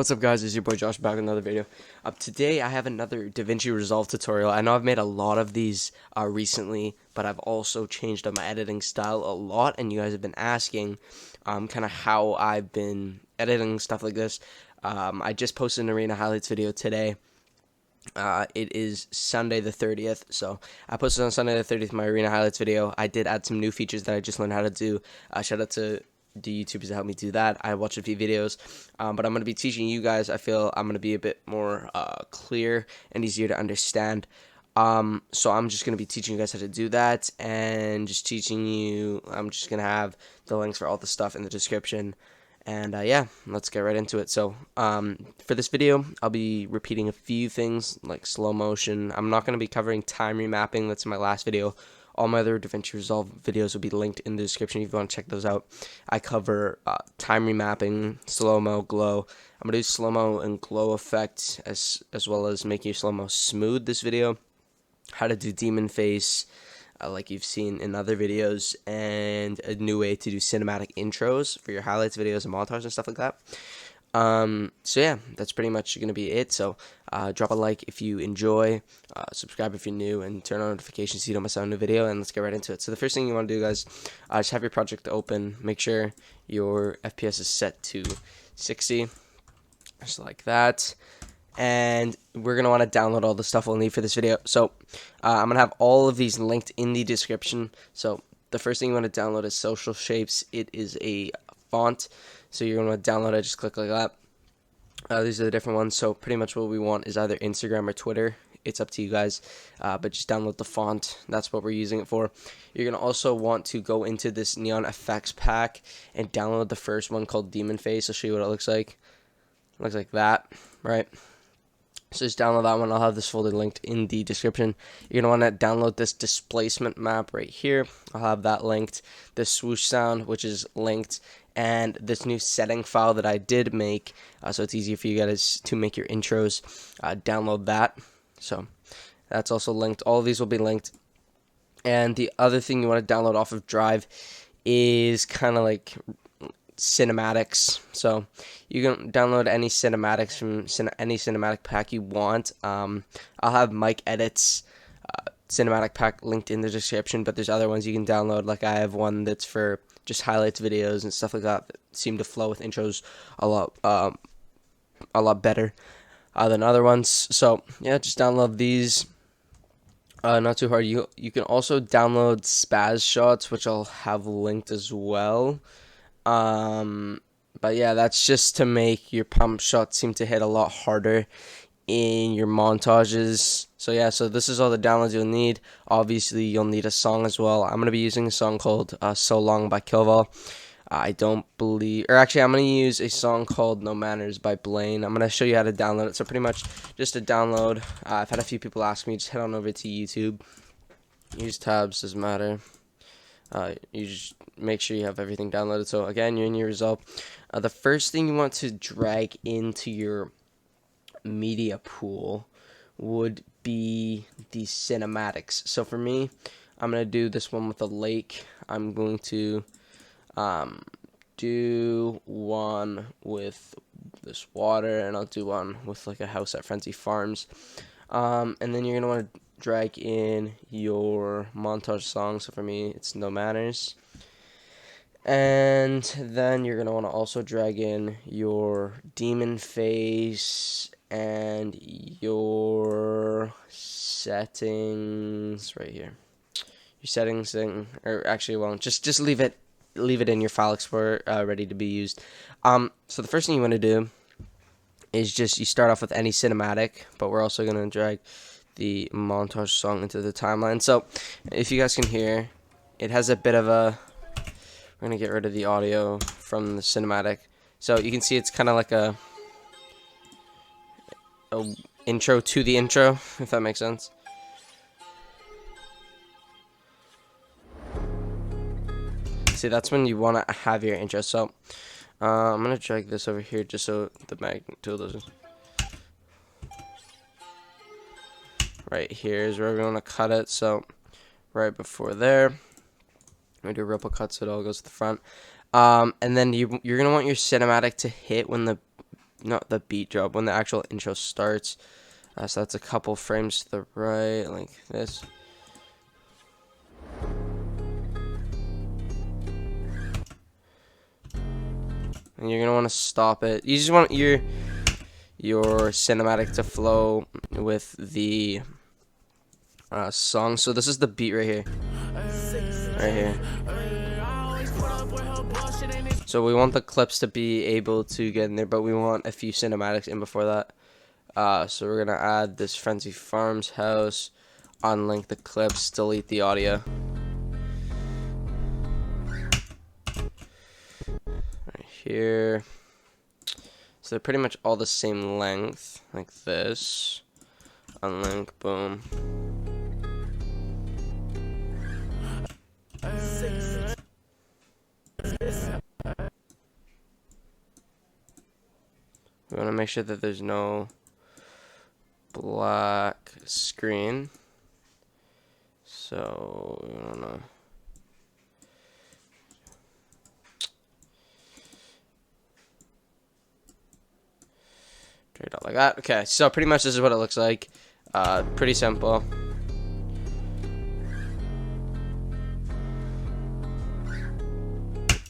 What's up, guys? It's your boy Josh back with another video. Today I have another Davinci Resolve tutorial. I know I've made a lot of these recently, but I've also changed up my editing style a lot, and you guys have been asking kind of how I've been editing stuff like this. I just posted an arena highlights video today. It is Sunday the 30th, so I posted on Sunday the 30th my arena highlights video. I did add some new features that I just learned how to do. Shout out to the YouTubers that helped me do that. I watched a few videos, but I'm going to be teaching you guys. I feel I'm going to be a bit more clear and easier to understand. So I'm just going to be teaching you guys how to do that, and just teaching you. I'm just going to have the links for all the stuff in the description. And yeah, let's get right into it. So for this video, I'll be repeating a few things like slow motion. I'm not going to be covering time remapping. That's in my last video. All my other Davinci Resolve videos will be linked in the description if you want to check those out. I cover time remapping, slow-mo, glow. I'm going to do slow-mo and glow effect as well as making your slow-mo smooth this video. How to do demon face, like you've seen in other videos, and a new way to do cinematic intros for your highlights videos and montage and stuff like that. So yeah, that's pretty much going to be it. So drop a like if you enjoy, subscribe if you're new, and turn on notifications so you don't miss out on a new video, and let's get right into it. So the first thing you want to do, guys, just have your project open. Make sure your FPS is set to 60, just like that. And we're going to want to download all the stuff we'll need for this video. So I'm going to have all of these linked in the description. So the first thing you want to download is Social Shapes. It is a font. So you're going to download it, just click like that. These are the different ones. So pretty much what we want is either Instagram or Twitter. It's up to you guys, but just download the font. That's what we're using it for. You're going to also want to go into this Neon Effects pack and download the first one called Demon Face. I'll show you what it looks like. It looks like that, right? So just download that one. I'll have this folder linked in the description. You're going to want to download this displacement map right here. I'll have that linked. The swoosh sound, which is linked. And this new setting file that I did make, so it's easier for you guys to make your intros. Download that. So that's also linked. All of these will be linked. And the other thing you want to download off of Drive is kind of like cinematics. So you can download any cinematics from any cinematic pack you want. I'll have Mike Edits cinematic pack linked in the description, but there's other ones you can download. Like I have one that's for just highlights videos and stuff like that seem to flow with intros a lot better than other ones. So yeah, just download these. Not too hard. You can also download spaz shots, which I'll have linked as well. But yeah, that's just to make your pump shots seem to hit a lot harder in your montages. So yeah, so this is all the downloads you'll need. Obviously, you'll need a song as well. I'm going to be using a song called So Long by Kilval. I don't believe, or actually, I'm going to use a song called No Manners by Blaine. I'm going to show you how to download it. So pretty much just a download. I've had a few people ask me, just head on over to YouTube. Use tabs, doesn't matter. You just make sure you have everything downloaded. So again, you're in your Resolve. The first thing you want to drag into your media pool would be the cinematics. So for me, I'm going to do this one with a lake. I'm going to do one with this water, and I'll do one with like a house at Frenzy Farms. And then you're going to want to drag in your montage song. So for me, it's No Manners. And then you're going to want to also drag in your demon face and your settings right here. Your settings thing, or actually, well, just leave it in your file explorer ready to be used. So the first thing you want to do is just you start off with any cinematic, but we're also going to drag the montage song into the timeline. So if you guys can hear, it has a bit of a, we're going to get rid of the audio from the cinematic. So you can see it's kind of like a intro to the intro, if that makes sense. See, that's when you want to have your intro. So I'm going to drag this over here just so the magnet tool doesn't. Right here is where we want to cut it. So right before there, we do ripple cuts so it all goes to the front. And then you're going to want your cinematic to hit when the not the beat drop, when the actual intro starts. So that's a couple frames to the right, like this. And you're gonna want to stop it. You just want your cinematic to flow with the song. So this is the beat right here. Right here. So we want the clips to be able to get in there, but we want a few cinematics in before that. So we're gonna add this Frenzy Farms house, unlink the clips, delete the audio. Right here. So they're pretty much all the same length, like this. Unlink, boom. We want to make sure that there's no black screen. So we want to drag it out like that. Okay, so pretty much this is what it looks like. Pretty simple.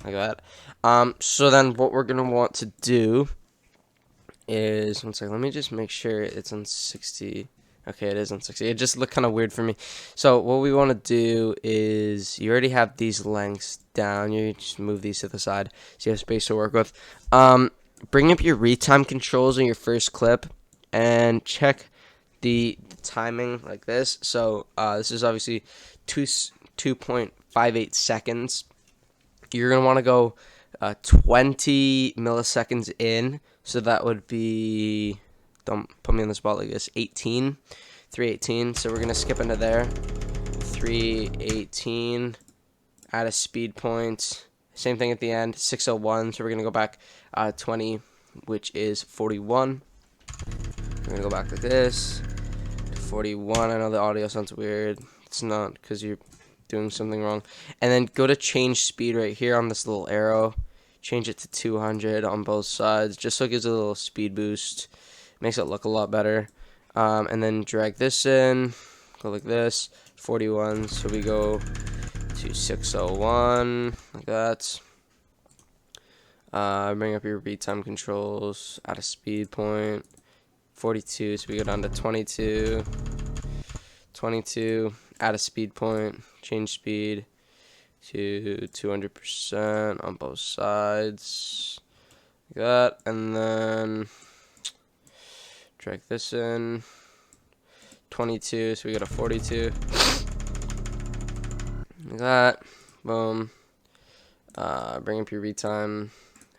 Like that. So then what we're gonna want to do is, one second, let me just make sure it's on 60. Okay, it is on 60. It just looked kind of weird for me. So what we want to do is, you already have these lengths down. You just move these to the side so you have space to work with. Bring up your retime controls in your first clip and check the timing like this. So this is obviously 2.58 seconds. You're going to want to go 20 milliseconds in. So that would be, don't put me on the spot like this, 318. So we're going to skip into there. 318. Add a speed point. Same thing at the end, 601. So we're going to go back 20, which is 41. We're going to go back like this. 41. I know the audio sounds weird. It's not, because you're doing something wrong. And then go to change speed right here on this little arrow. Change it to 200 on both sides, just so it gives a little speed boost. Makes it look a lot better. And then drag this in. Go like this. 41. So we go to 601 like that. Bring up your retime controls. Add a speed point. 42. So we go down to 22. 22. Add a speed point. Change speed to 200% on both sides, like that, and then drag this in, 22, so we go to 42, like that, boom. Bring up your retime,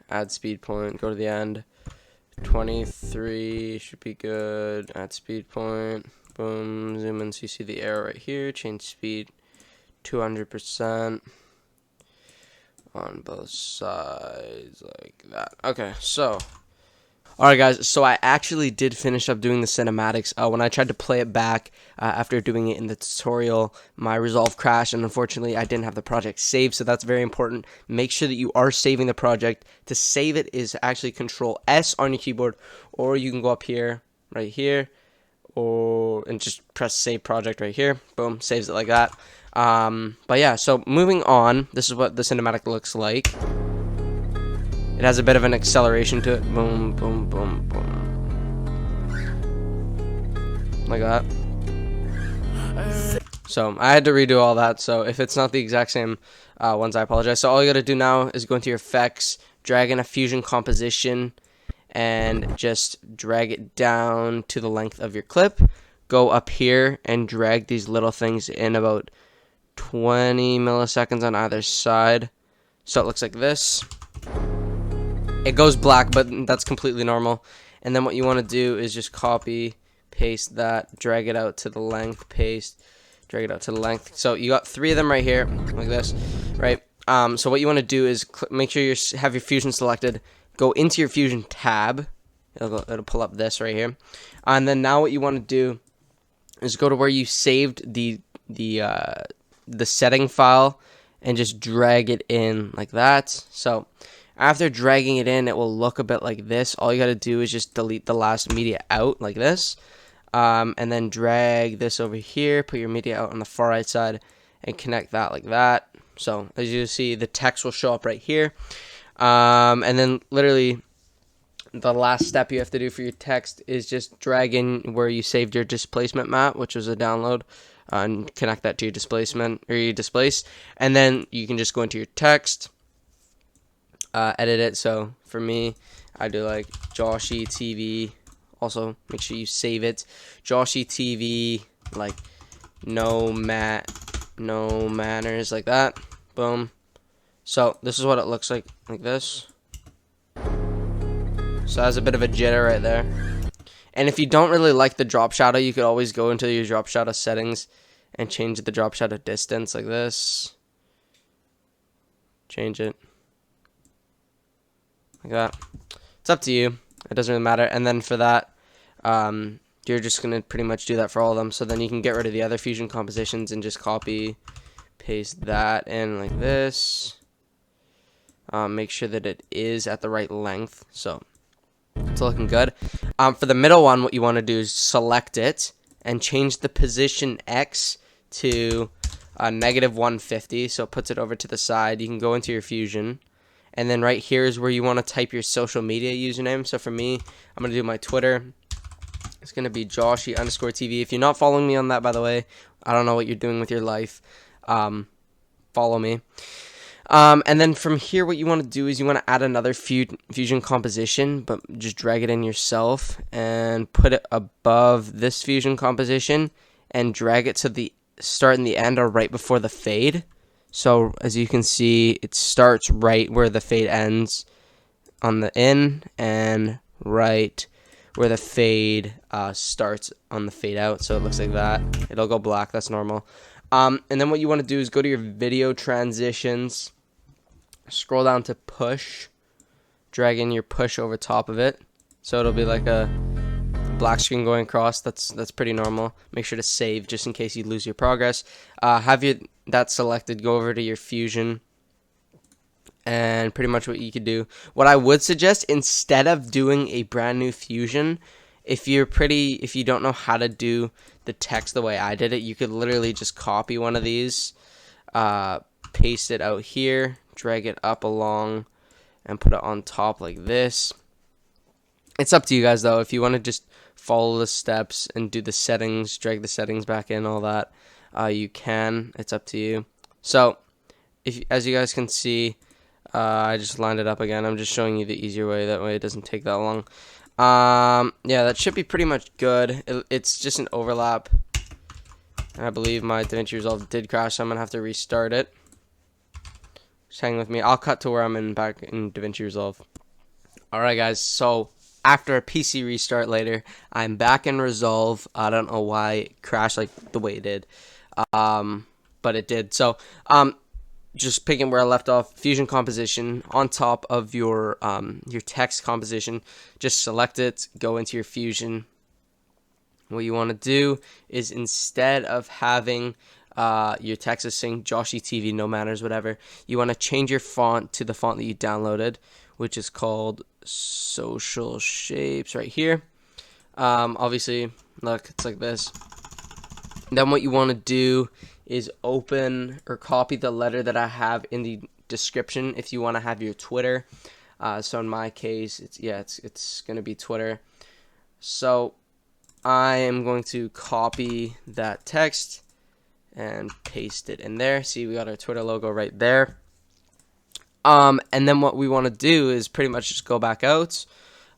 add speed point, go to the end, 23 should be good, add speed point, boom, zoom in so you see the arrow right here, change speed, 200% on both sides like that. Okay, so alright guys, so I actually did finish up doing the cinematics. When I tried to play it back after doing it in the tutorial, my Resolve crashed, and unfortunately I didn't have the project saved, so that's very important. Make sure that you are saving the project. To save it is actually Control S on your keyboard, or you can go up here, right here, and just press save project right here. Boom, saves it like that. But yeah, so moving on, this is what the cinematic looks like. It has a bit of an acceleration to it. Boom, boom, boom, boom. Like that. So I had to redo all that, so if it's not the exact same ones, I apologize. So all you gotta do now is go into your effects, drag in a fusion composition, and just drag it down to the length of your clip. Go up here and drag these little things in about 20 milliseconds on either side, so it looks like this. It goes black, but that's completely normal. And then what you want to do is just copy, paste that, drag it out to the length, paste, drag it out to the length. So you got 3 of them right here, like this, right? So what you want to do is make sure you have your fusion selected. Go into your fusion tab. It'll pull up this right here. And then now what you want to do is go to where you saved the setting file, and just drag it in like that. So after dragging it in, it will look a bit like this. All you got to do is just delete the last media out like this, and then drag this over here, put your media out on the far right side, and connect that like that. So as you see, the text will show up right here, and then literally the last step you have to do for your text is just drag in where you saved your displacement map, which was a download, and connect that to your displacement or your displace, and then you can just go into your text, edit it. So for me, I do like joshyytv. Also, make sure you save it. joshyytv, like no manners, like that. Boom. So this is what it looks like this. So that's a bit of a jitter right there. And if you don't really like the drop shadow, you could always go into your drop shadow settings and change the drop shadow distance like this. Change it like that. It's up to you. It doesn't really matter. And then for that, you're just going to pretty much do that for all of them. So then you can get rid of the other fusion compositions and just copy, paste that in like this. Make sure that it is at the right length. So it's looking good. For the middle one, what you want to do is select it and change the position X to -150. So it puts it over to the side. You can go into your fusion. And then right here is where you want to type your social media username. So for me, I'm going to do my Twitter. It's going to be joshy_tv. If you're not following me on that, by the way, I don't know what you're doing with your life. Follow me. And then from here, what you want to do is you want to add another fusion composition, but just drag it in yourself and put it above this fusion composition and drag it to the start and the end or right before the fade. So as you can see, it starts right where the fade ends on the in and right where the fade starts on the fade out. So it looks like that. It'll go black. That's normal. And then what you want to do is go to your video transitions, scroll down to push, drag in your push over top of it. So it'll be like a black screen going across. That's pretty normal. Make sure to save just in case you lose your progress. Have that selected, go over to your fusion, and pretty much what you could do. What I would suggest, instead of doing a brand new fusion, if you don't know how to do the text the way I did it, you could literally just copy one of these, paste it out here, drag it up along, and put it on top like this. It's up to you guys though. If you want to just follow the steps and do the settings, drag the settings back in, all that, you can. It's up to you. So as you guys can see, I just lined it up again. I'm just showing you the easier way. That way it doesn't take that long. Yeah, that should be pretty much good. It's just an overlap. I believe my Davinci Resolve did crash, so I'm gonna have to restart it. Just hang with me. I'll cut to where I'm back in Davinci Resolve. Alright guys, so after a PC restart later, I'm back in Resolve. I don't know why it crashed like the way it did, but it did. So just picking where I left off, fusion composition on top of your text composition. Just select it, go into your fusion. What you want to do is, instead of having your text is saying joshyytv, no manners, whatever, you want to change your font to the font that you downloaded, which is called Social Shapes right here. Obviously, look, it's like this. Then what you want to do is open or copy the letter that I have in the description if you want to have your Twitter. So in my case, it's going to be Twitter. So I am going to copy that text and paste it in there. See, we got our Twitter logo right there. And then what we want to do is pretty much just go back out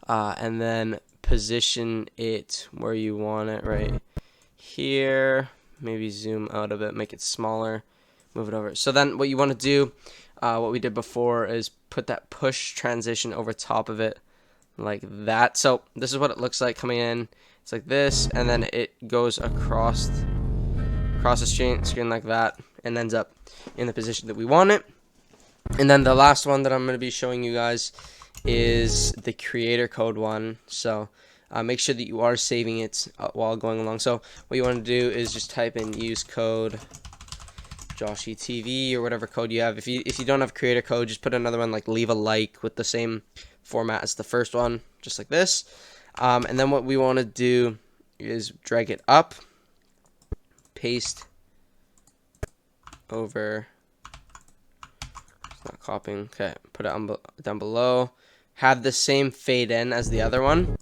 and then position it where you want it, right here. Maybe zoom out a bit, make it smaller, move it over. So then what you want to do, what we did before, is put that push transition over top of it like that. So this is what it looks like coming in. It's like this, and then it goes across the screen like that and ends up in the position that we want it. And then the last one that I'm going to be showing you guys is the creator code one. So make sure that you are saving it while going along. So what you want to do is just type in use code joshyytv or whatever code you have. If you don't have creator code, just put another one, like leave a like with the same format as the first one, just like this. And then what we want to do is drag it up, paste over, it's not copying, okay, put it on down below, have the same fade in as the other one,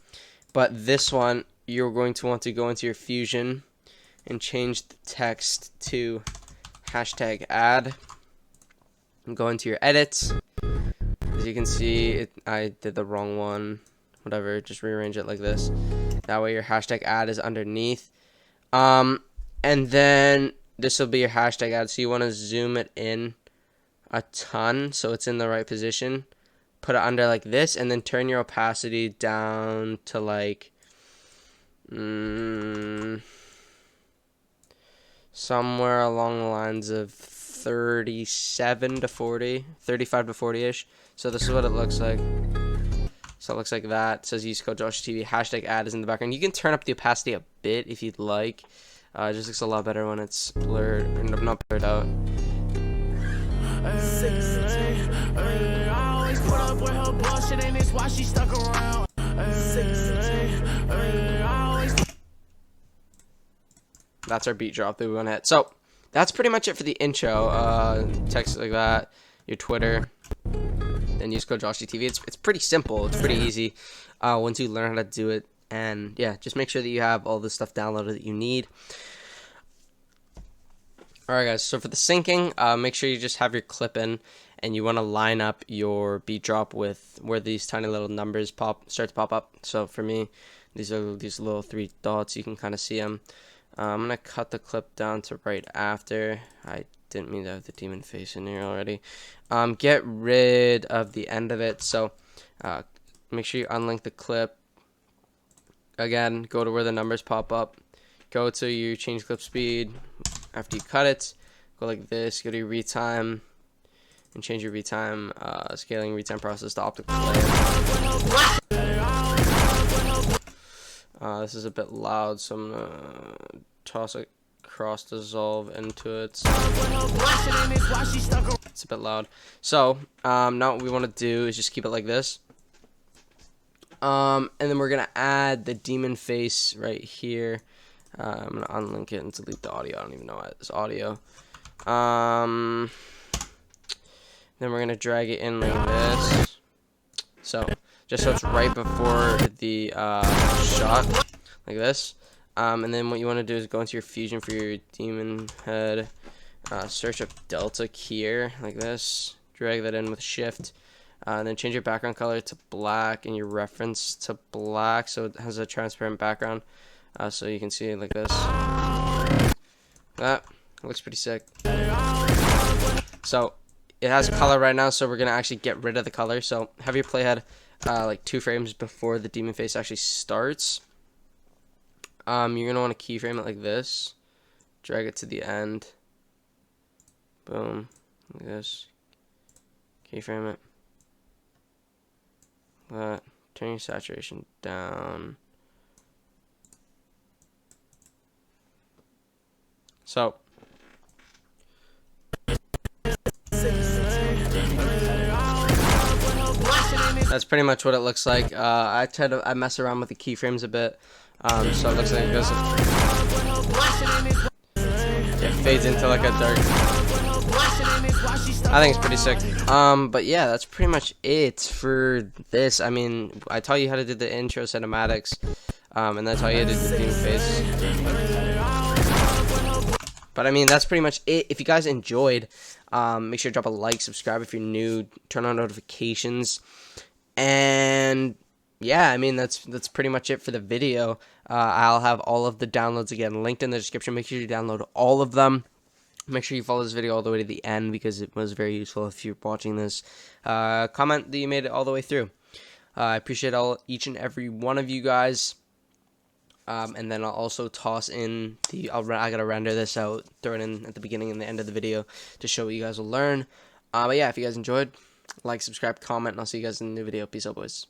but this one you're going to want to go into your Fusion and change the text to #ad, and go into your edits. As you can see, I did the wrong one, whatever, just rearrange it like this. That way your #ad is underneath. And then this will be your #ad, so you want to zoom it in a ton so it's in the right position. Put it under like this, and then turn your opacity down to like somewhere along the lines of 37 to 40, 35 to 40-ish. So this is what it looks like. So it looks like that. It says use code joshyytv, #ad is in the background. You can turn up the opacity a bit if you'd like. It just looks a lot better when it's blurred, or not blurred out. That's our beat drop that we want to hit. So that's pretty much it for the intro. Text like that, your Twitter, then use code joshyytv. It's pretty simple. It's pretty easy once you learn how to do it. And yeah, just make sure that you have all the stuff downloaded that you need. Alright guys, so for the syncing, make sure you just have your clip in, and you want to line up your beat drop with where these tiny little numbers start to pop up. So for me, these are these little 3 dots. You can kind of see them. I'm going to cut the clip down to right after. I didn't mean to have the demon face in here already. Get rid of the end of it. So make sure you unlink the clip. Again, go to where the numbers pop up. Go to your change clip speed. After you cut it, go like this. Go to your retime and change your retime, scaling retime process to optical layer. This is a bit loud, so I'm gonna toss a cross dissolve into it. It's a bit loud. So now what we want to do is just keep it like this. And then we're gonna add the demon face right here. I'm gonna unlink it and delete the audio. I don't even know why it's audio. Then we're gonna drag it in like this. So just so it's right before the shot, like this. And then what you want to do is go into your Fusion for your demon head. Search up delta here, like this. Drag that in with shift. And then change your background color to black and your reference to black, so it has a transparent background. So you can see it like this. That looks pretty sick. So it has color right now, so we're gonna actually get rid of the color. So have your playhead like 2 frames before the demon face actually starts. You're gonna want to keyframe it like this. Drag it to the end. Boom, like this. Keyframe it. That. Turn your saturation down. So that's pretty much what it looks like. I mess around with the keyframes a bit, so it looks like it goes. It fades into like a dark. I think it's pretty sick. But yeah, that's pretty much it for this. I mean, I taught you how to do the intro cinematics, and that's how you did the demon face. But I mean, that's pretty much it. If you guys enjoyed, make sure to drop a like, subscribe if you're new, turn on notifications, and yeah, I mean, that's pretty much it for the video. I'll have all of the downloads again linked in the description. Make sure you download all of them. Make sure you follow this video all the way to the end because it was very useful if you're watching this. Comment that you made it all the way through. I appreciate each and every one of you guys. And then I'll also toss in I gotta render this out, throw it in at the beginning and the end of the video to show what you guys will learn. But yeah, if you guys enjoyed, like, subscribe, comment, and I'll see you guys in the new video. Peace out, boys.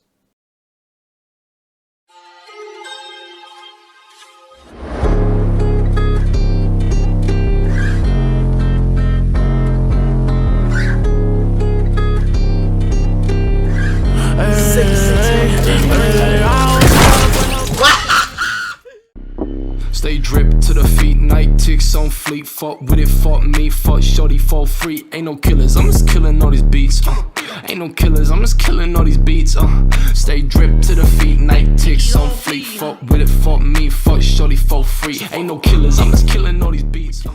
Stay dripped to the feet, night ticks on fleet. Fuck with it, fuck me, fuck shorty, fall free. Ain't no killers, I'm just killing all these beats. Ain't no killers, I'm just killing all these beats. Stay dripped to the feet, night ticks on fleet. Fuck with it, fuck me, fuck shorty, fall free. Ain't no killers, I'm just killing all these beats.